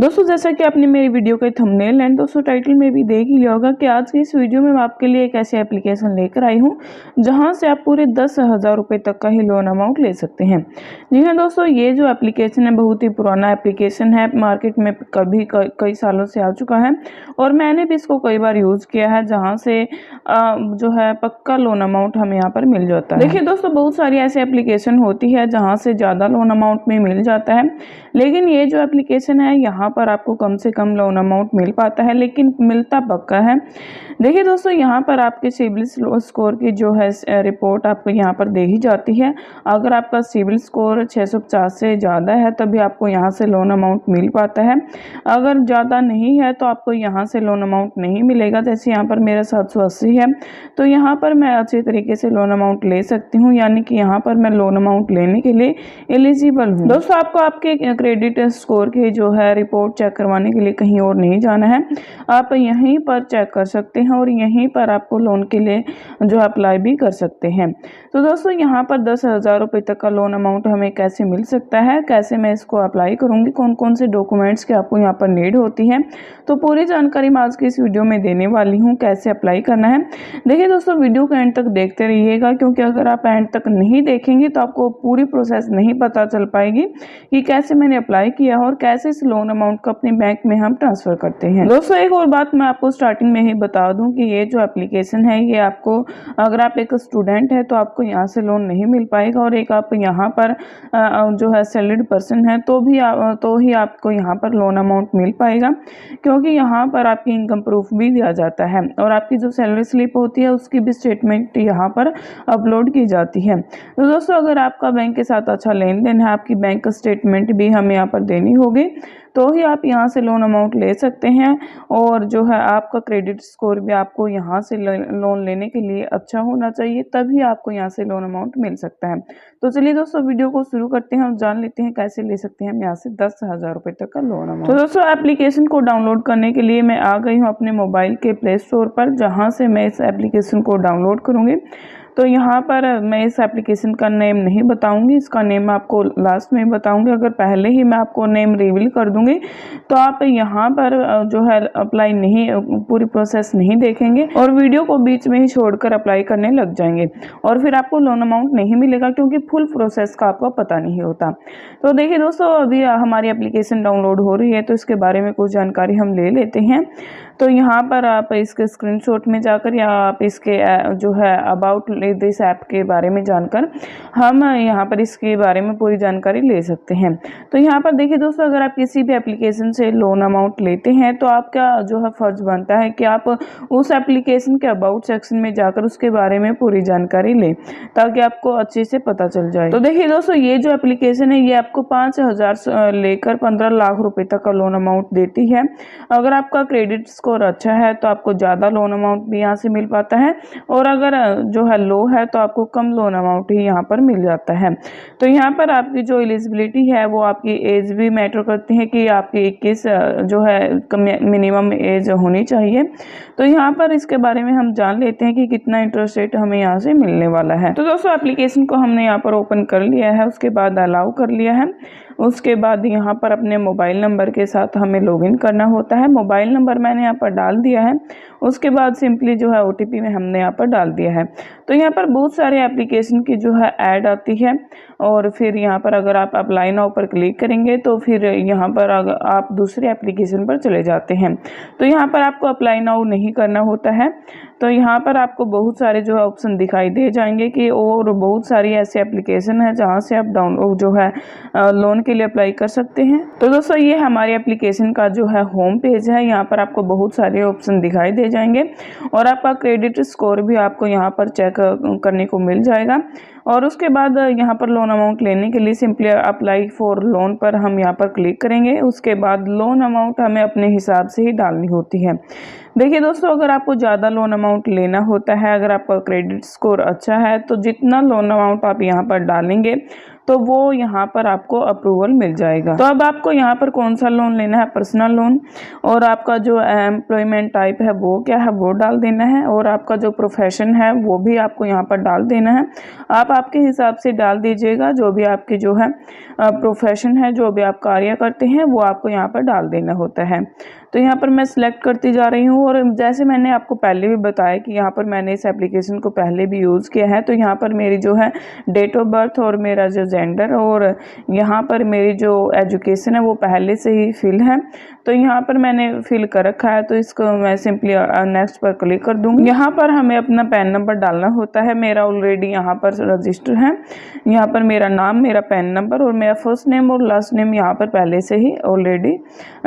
दोस्तों जैसा कि आपने मेरी वीडियो का थंबनेल एंड दोस्तों टाइटल में भी देख ही लिया होगा कि आज की इस वीडियो में मैं आपके लिए एक ऐसी एप्लीकेशन लेकर आई हूं जहां से आप पूरे 10,000 रुपये तक का ही लोन अमाउंट ले सकते हैं। जी हाँ दोस्तों, ये जो एप्लीकेशन है बहुत ही पुराना एप्लीकेशन है, मार्केट में कई सालों से आ चुका है और मैंने भी इसको कई बार यूज़ किया है, जहाँ से जो है पक्का लोन अमाउंट हमें यहाँ पर मिल जाता है। देखिए दोस्तों, बहुत सारी ऐसी एप्लीकेशन होती है जहाँ से ज़्यादा लोन अमाउंट में मिल जाता है, लेकिन ये जो एप्लीकेशन है यहाँ पर आपको कम से कम लोन अमाउंट मिल पाता है, लेकिन मिलता पक्का है। देखिए दोस्तों, यहाँ पर आपके सिबिल स्कोर की जो है रिपोर्ट आपको यहाँ पर दे ही जाती है। अगर आपका सिबिल स्कोर 650 से ज़्यादा है तभी आपको यहाँ से लोन अमाउंट मिल पाता है। अगर ज़्यादा नहीं है तो आपको यहाँ से लोन अमाउंट नहीं मिलेगा। जैसे यहाँ पर मेरा 780 है तो यहाँ पर मैं अच्छे तरीके से लोन अमाउंट ले सकती हूँ, यानी कि यहाँ पर मैं लोन अमाउंट लेने के लिए एलिजिबल हूँ। दोस्तों, आपको आपके क्रेडिट स्कोर की जो है रिपोर्ट चेक करवाने के लिए कहीं और नहीं जाना है, आप यहीं पर चेक कर सकते हैं और यहीं पर आपको लोन के लिए जो अप्लाई भी कर सकते हैं। तो दोस्तों, यहाँ पर 10,000 रुपये तक का लोन अमाउंट हमें कैसे मिल सकता है, कैसे मैं इसको अप्लाई करूँगी, कौन कौन से डॉक्यूमेंट्स की आपको यहाँ पर नीड होती है, तो पूरी जानकारी मैं आज की इस वीडियो में देने वाली हूँ कैसे अप्लाई करना है। देखिए दोस्तों, वीडियो को एंड तक देखते रहिएगा, क्योंकि अगर आप एंड तक नहीं देखेंगे तो आपको पूरी प्रोसेस नहीं पता चल पाएगी कि कैसे मैंने अप्लाई किया और कैसे इस लोन अमाउंट को अपने बैंक में हम ट्रांसफ़र करते हैं। दोस्तों, एक और बात मैं आपको स्टार्टिंग में ही बता दूं कि ये जो एप्लीकेशन है ये आपको, अगर आप एक स्टूडेंट है तो आपको यहाँ से लोन नहीं मिल पाएगा, और एक आप यहाँ पर जो है सैलरीड पर्सन है तो ही आपको यहाँ पर लोन अमाउंट मिल पाएगा, क्योंकि यहाँ पर आपकी इनकम प्रूफ भी दिया जाता है और आपकी जो सैलरी स्लिप होती है उसकी भी स्टेटमेंट यहाँ पर अपलोड की जाती है। तो दोस्तों, अगर आपका बैंक के साथ अच्छा लेन देन है, आपकी बैंक स्टेटमेंट भी हमें यहाँ पर देनी होगी, तो ही आप यहाँ से लोन अमाउंट ले सकते हैं। और जो है आपका क्रेडिट स्कोर भी आपको यहाँ से लोन लेने के लिए अच्छा होना चाहिए, तभी आपको यहाँ से लोन अमाउंट मिल सकता है। तो चलिए दोस्तों, वीडियो को शुरू करते हैं और जान लेते हैं कैसे ले सकते हैं हम यहाँ से 10,000 रुपये तक का लोन अमाउंट। तो दोस्तों, एप्लीकेशन को डाउनलोड करने के लिए मैं आ गई हूँ अपने मोबाइल के प्ले स्टोर पर, जहाँ से मैं इस एप्लीकेशन को डाउनलोड करूँगी। तो यहाँ पर मैं इस एप्लीकेशन का नेम नहीं बताऊंगी, इसका नेम मैं आपको लास्ट में बताऊंगी। अगर पहले ही मैं आपको नेम रिवील कर दूंगी तो आप यहाँ पर जो है अप्लाई नहीं, पूरी प्रोसेस नहीं देखेंगे और वीडियो को बीच में ही छोड़कर अप्लाई करने लग जाएंगे और फिर आपको लोन अमाउंट नहीं मिलेगा, क्योंकि फुल प्रोसेस का आपको पता नहीं होता। तो देखिए दोस्तों, अभी हमारी एप्लीकेशन डाउनलोड हो रही है तो इसके बारे में कुछ जानकारी हम ले लेते हैं। तो यहाँ पर आप इसके स्क्रीनशॉट में जाकर या आप इसके जो है अबाउट दिस ऐप के बारे में जानकर हम यहाँ पर इसके बारे में पूरी जानकारी ले सकते हैं। तो यहाँ पर देखिए दोस्तों, अगर आप किसी भी एप्लीकेशन से लोन अमाउंट लेते हैं तो आपका जो है फर्ज बनता है कि आप उस एप्लीकेशन के अबाउट सेक्शन में जाकर उसके बारे में पूरी जानकारी लें, ताकि आपको अच्छे से पता चल जाए। तो देखिए दोस्तों, ये जो एप्लीकेशन है ये आपको 5,000 लेकर 15 लाख रुपए तक का लोन अमाउंट देती है। अगर आपका क्रेडिट स्कोर अच्छा है तो आपको ज़्यादा लोन अमाउंट भी यहाँ से मिल पाता है, और अगर जो है लो है तो आपको कम लोन अमाउंट ही यहाँ पर मिल जाता है। तो यहाँ पर आपकी जो एलिजिबिलिटी है वो आपकी एज भी मैटर करती है कि आपकी 21 जो है मिनिमम एज होनी चाहिए। तो यहाँ पर इसके बारे में हम जान लेते हैं कि कितना इंटरेस्ट रेट हमें यहाँ से मिलने वाला है। तो दोस्तों, एप्लीकेशन को हमने यहाँ पर ओपन कर लिया है, उसके बाद अलाउ कर लिया है। उसके बाद यहाँ पर अपने मोबाइल नंबर के साथ हमें लॉगिन करना होता है। मोबाइल नंबर मैंने यहाँ पर डाल दिया है, उसके बाद सिंपली जो है OTP में हमने यहाँ पर डाल दिया है। तो यहाँ पर बहुत सारे एप्लीकेशन की जो है ऐड आती है, और फिर यहाँ पर अगर आप अप्लाई नाउ पर क्लिक करेंगे तो फिर यहाँ पर अगर आप दूसरे एप्लीकेशन पर चले जाते हैं तो यहाँ पर आपको अप्लाई नाउ नहीं करना होता है। तो यहाँ पर आपको बहुत सारे जो है ऑप्शन दिखाई दे जाएंगे कि और बहुत सारी ऐसी एप्लीकेशन है जहाँ से आप डाउनलोड जो है लोन के लिए अप्लाई कर सकते हैं। तो दोस्तों, ये हमारी एप्लीकेशन का जो है होम पेज है। यहाँ पर आपको बहुत सारे ऑप्शन दिखाई दे जाएंगे और आपका क्रेडिट स्कोर भी आपको यहाँ पर चेक करने को मिल जाएगा। और उसके बाद यहाँ पर लोन अमाउंट लेने के लिए सिंपली अप्लाई फॉर लोन पर हम यहाँ पर क्लिक करेंगे। उसके बाद लोन अमाउंट हमें अपने हिसाब से ही डालनी होती है। देखिए दोस्तों, अगर आपको ज़्यादा लोन अमाउंट लेना होता है, अगर आपका क्रेडिट स्कोर अच्छा है, तो जितना लोन अमाउंट आप यहाँ पर डालेंगे तो वो यहाँ पर आपको अप्रूवल मिल जाएगा। तो अब आपको यहाँ पर कौन सा लोन लेना है, पर्सनल लोन, और आपका जो एम्प्लॉयमेंट टाइप है वो क्या है वो डाल देना है, और आपका जो प्रोफेशन है वो भी आपको यहाँ पर डाल देना है। आप आपके हिसाब से डाल दीजिएगा, जो भी आपकी जो है प्रोफेशन है, जो भी आप कार्य करते हैं वो आपको यहाँ पर डाल देना होता है। तो यहाँ पर मैं सिलेक्ट करती जा रही हूँ, और जैसे मैंने आपको पहले भी बताया कि यहाँ पर मैंने इस एप्लीकेशन को पहले भी यूज़ किया है। तो यहाँ पर मेरी जो है डेट ऑफ बर्थ और मेरा जो जेंडर और यहाँ पर मेरी जो एजुकेशन है वो पहले से ही फिल है, तो यहाँ पर मैंने फिल कर रखा है। तो इसको मैं सिंपली नेक्स्ट पर क्लिक कर दूँगी। यहाँ पर हमें अपना पैन नंबर डालना होता है, मेरा ऑलरेडी यहाँ पर रजिस्टर है। यहाँ पर मेरा नाम, मेरा पैन नंबर और मेरा फर्स्ट नेम और लास्ट नेम यहाँ पर पहले से ही ऑलरेडी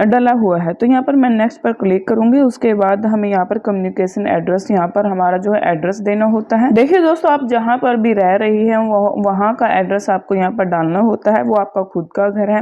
डला हुआ है। तो यहाँ पर मैं नेक्स्ट पर क्लिक करूंगी। उसके बाद हमें यहाँ पर कम्युनिकेशन एड्रेस, यहाँ पर हमारा जो है एड्रेस देना होता है। देखिए दोस्तों, आप जहाँ पर भी रह रही हैं वहाँ का एड्रेस आपको यहाँ पर डालना होता है। वो आपका खुद का घर है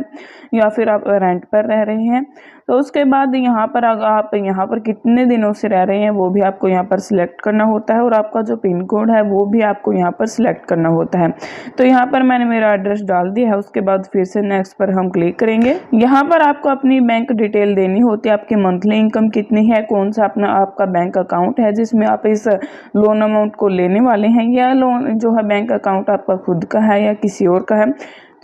या फिर आप रेंट पर रह रही हैं। तो उसके बाद यहाँ पर अगर आप यहाँ पर कितने दिनों से रह रहे हैं वो भी आपको यहाँ पर सिलेक्ट करना होता है, और आपका जो पिन कोड है वो भी आपको यहाँ पर सिलेक्ट करना होता है। तो यहाँ पर मैंने मेरा एड्रेस डाल दिया है। उसके बाद फिर से नेक्स्ट पर हम क्लिक करेंगे। यहाँ पर आपको अपनी बैंक डिटेल देनी होती है, आपकी मंथली इनकम कितनी है, कौन सा अपना आपका बैंक अकाउंट है जिसमें आप इस लोन अमाउंट को लेने वाले हैं, या लोन जो है बैंक अकाउंट आपका खुद का है या किसी और का है।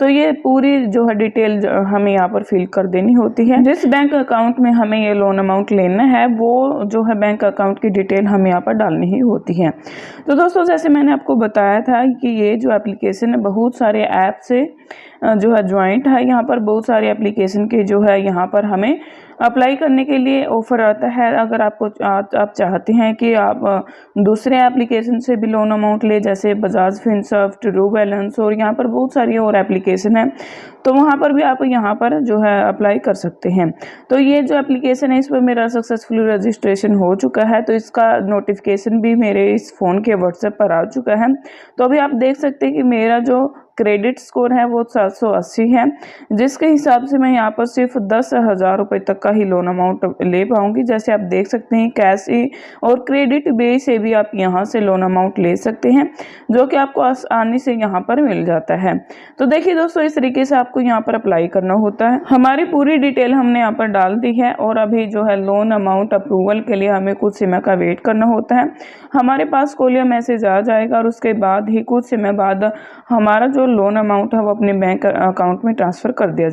तो ये पूरी जो है डिटेल हमें यहाँ पर फिल कर देनी होती है। जिस बैंक अकाउंट में हमें ये लोन अमाउंट लेना है वो जो है बैंक अकाउंट की डिटेल हमें यहाँ पर डालनी ही होती है। तो दोस्तों, जैसे मैंने आपको बताया था कि ये जो एप्लीकेशन है बहुत सारे ऐप से जो है ज्वाइंट है। यहाँ पर बहुत सारे एप्लीकेशन के जो है यहाँ पर हमें अप्लाई करने के लिए ऑफर आता है। अगर आप चाहते हैं कि आप दूसरे एप्लीकेशन से भी लोन अमाउंट ले, जैसे बजाज फिनसर्व, ट्रू बैलेंस और यहाँ पर बहुत सारी और एप्लीकेशन है, तो वहाँ पर भी आप यहाँ पर जो है अप्लाई कर सकते हैं। तो ये जो एप्लीकेशन है इस पर मेरा सक्सेसफुली रजिस्ट्रेशन हो चुका है, तो इसका नोटिफिकेशन भी मेरे इस फ़ोन के व्हाट्सएप पर आ चुका है। तो अभी आप देख सकते हैं कि मेरा जो क्रेडिट स्कोर है वो 780 है, जिसके हिसाब से मैं यहाँ पर सिर्फ 10,000 रुपये तक का ही लोन अमाउंट ले पाऊंगी। जैसे आप देख सकते हैं कैश और क्रेडिट बेस से भी आप यहाँ से लोन अमाउंट ले सकते हैं, जो कि आपको आसानी से यहाँ पर मिल जाता है। तो देखिए दोस्तों, इस तरीके से आपको यहाँ पर अप्लाई करना होता है। हमारी पूरी डिटेल हमने यहाँ पर डाल दी है, और अभी जो है लोन अमाउंट अप्रूवल के लिए हमें कुछ समय का वेट करना होता है। हमारे पास कॉल मैसेज आ जाएगा और उसके बाद ही कुछ समय बाद हमारा जो लोन अमाउंट है वो अपने बैंक अकाउंट में ट्रांसफ़र कर दिया जाएगा।